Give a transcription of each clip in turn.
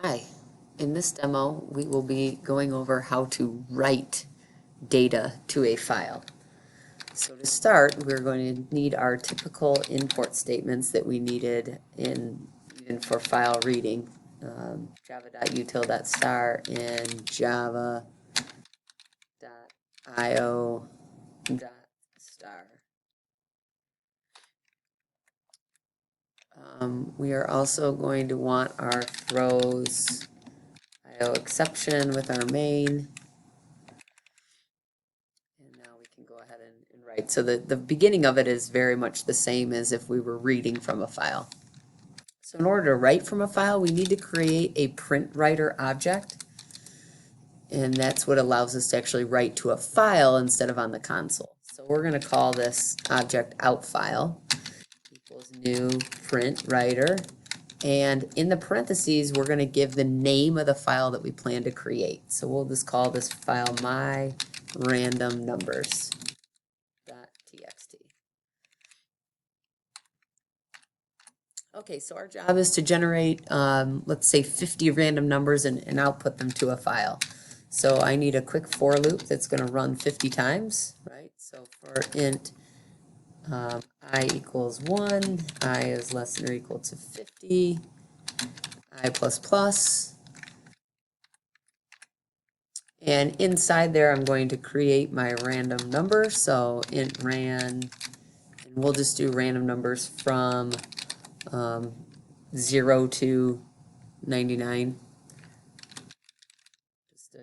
Hi, in this demo, we will be going over how to write data to a file. So to start, we're going to need our typical import statements that we needed even for file reading. Java.util.star and java.io.star. We are also going to want our throws IO exception with our main. And now we can go ahead and write. So the beginning of it is very much the same as if we were reading from a file. So in order to write from a file, we need to create a print writer object. And that's what allows us to actually write to a file instead of on the console. So we're going to call this object outFile equals new print writer. And in the parentheses, we're going to give the name of the file that we plan to create. So we'll just call this file myRandomNumbers.txt. Okay, so our job is to generate, let's say 50 random numbers and output them to a file. So I need a quick for loop that's going to run 50 times, right? So for int I equals 1, I is less than or equal to 50, I plus plus. And inside there, I'm going to create my random number. So int ran, and we'll just do random numbers from 0 to 99. Just to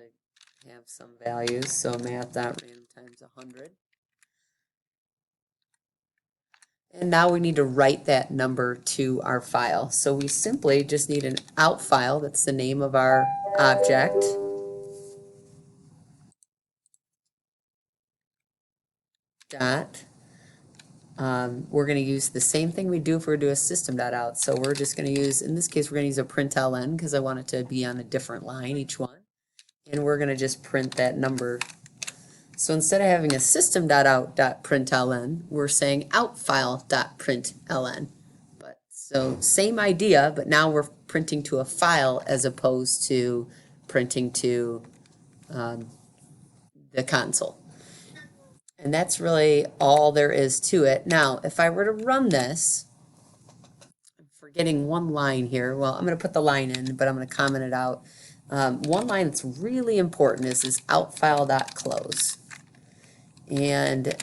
have some values. So math.random times 100. And now we need to write that number to our file. So we simply just need an out file. That's the name of our object. Dot. We're going to use the same thing we do if we do a system.out. So we're just going to use, in this case, we're going to use a println because I want it to be on a different line, each one. And we're going to just print that number. So instead of having a system.out.println, we're saying outfile.println. So same idea, but now we're printing to a file as opposed to printing to the console. And that's really all there is to it. Now, if I were to run this, I'm forgetting one line here. Well, I'm going to put the line in, but I'm going to comment it out. One line that's really important is this outfile.close. And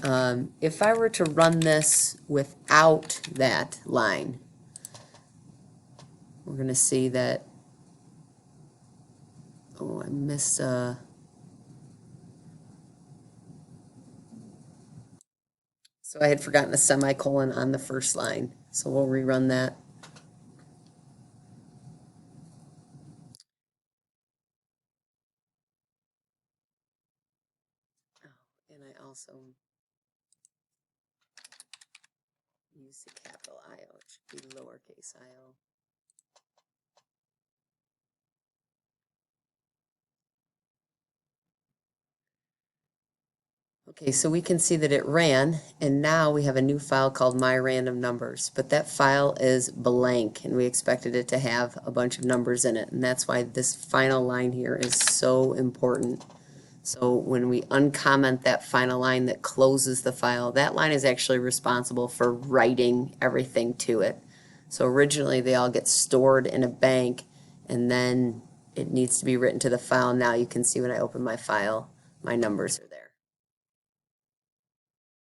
if I were to run this without that line, we're going to see that, oh, I missed a... So I had forgotten a semicolon on the first line. So we'll rerun that. Oh, and I also use the capital I-O. It should be lowercase I-O. Okay, so we can see that it ran, and now we have a new file called myRandomNumbers, but that file is blank, and we expected it to have a bunch of numbers in it, and that's why this final line here is so important. So when we uncomment that final line that closes the file, that line is actually responsible for writing everything to it. So originally they all get stored in a bank, and then it needs to be written to the file. Now you can see when I open my file, my numbers are there.